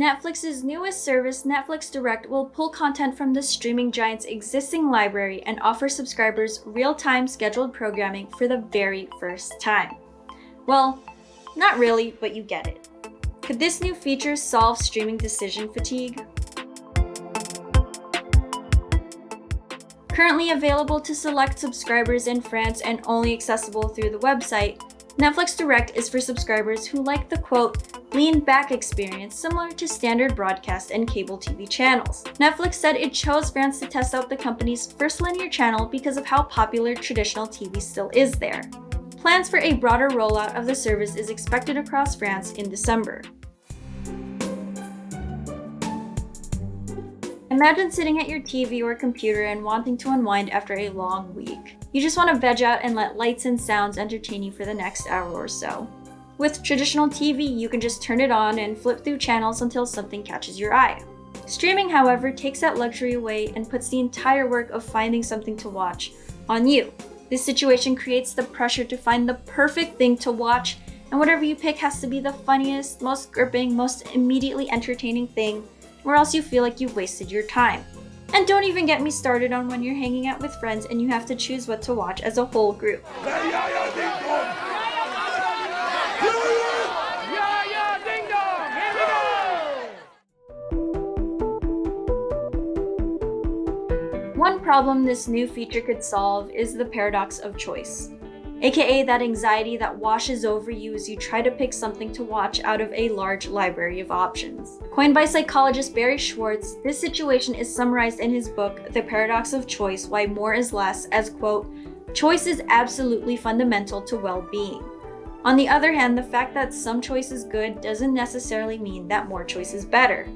Netflix's newest service, Netflix Direct, will pull content from the streaming giant's existing library and offer subscribers real-time scheduled programming for the very first time. Well, not really, but you get it. Could this new feature solve streaming decision fatigue? Currently available to select subscribers in France and only accessible through the website, Netflix Direct is for subscribers who like the quote, lean back experience similar to standard broadcast and cable TV channels. Netflix said it chose France to test out the company's first linear channel because of how popular traditional TV still is there. Plans for a broader rollout of the service is expected across France in December. Imagine sitting at your TV or computer and wanting to unwind after a long week. You just want to veg out and let lights and sounds entertain you for the next hour or so. With traditional TV, you can just turn it on and flip through channels until something catches your eye. Streaming, however, takes that luxury away and puts the entire work of finding something to watch on you. This situation creates the pressure to find the perfect thing to watch, and whatever you pick has to be the funniest, most gripping, most immediately entertaining thing, or else you feel like you've wasted your time. And don't even get me started on when you're hanging out with friends and you have to choose what to watch as a whole group. One problem this new feature could solve is the paradox of choice, aka that anxiety that washes over you as you try to pick something to watch out of a large library of options. Coined by psychologist Barry Schwartz, this situation is summarized in his book, The Paradox of Choice: Why More is Less, as quote, choice is absolutely fundamental to well-being. On the other hand, the fact that some choice is good doesn't necessarily mean that more choice is better.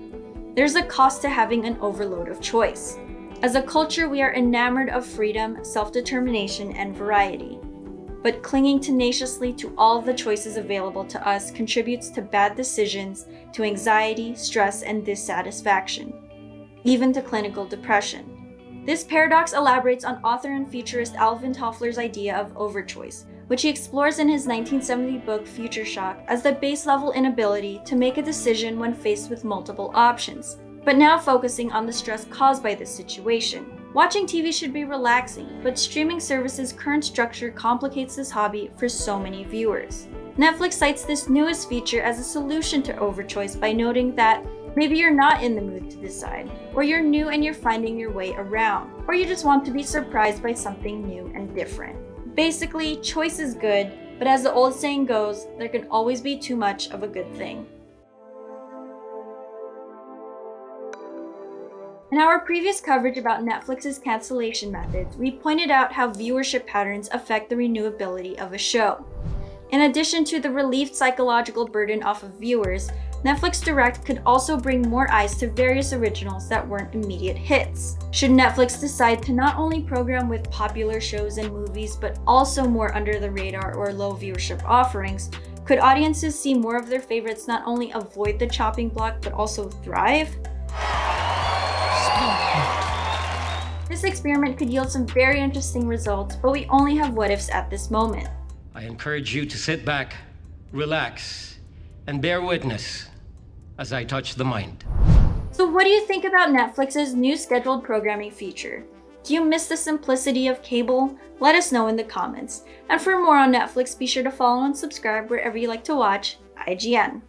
There's a cost to having an overload of choice. As a culture, we are enamored of freedom, self-determination, and variety. But clinging tenaciously to all of the choices available to us contributes to bad decisions, to anxiety, stress, and dissatisfaction, even to clinical depression. This paradox elaborates on author and futurist Alvin Toffler's idea of overchoice, which he explores in his 1970 book Future Shock as the base-level inability to make a decision when faced with multiple options, but now focusing on the stress caused by this situation. Watching TV should be relaxing, but streaming services' current structure complicates this hobby for so many viewers. Netflix cites this newest feature as a solution to overchoice by noting that maybe you're not in the mood to decide, or you're new and you're finding your way around, or you just want to be surprised by something new and different. Basically, choice is good, but as the old saying goes, there can always be too much of a good thing. In our previous coverage about Netflix's cancellation methods, we pointed out how viewership patterns affect the renewability of a show. In addition to the relieved psychological burden off of viewers, Netflix Direct could also bring more eyes to various originals that weren't immediate hits. Should Netflix decide to not only program with popular shows and movies, but also more under the radar or low viewership offerings, could audiences see more of their favorites not only avoid the chopping block, but also thrive? This experiment could yield some very interesting results, but we only have what-ifs at this moment. I encourage you to sit back, relax, and bear witness as I touch the mind. So what do you think about Netflix's new scheduled programming feature? Do you miss the simplicity of cable? Let us know in the comments. And for more on Netflix, be sure to follow and subscribe wherever you like to watch IGN.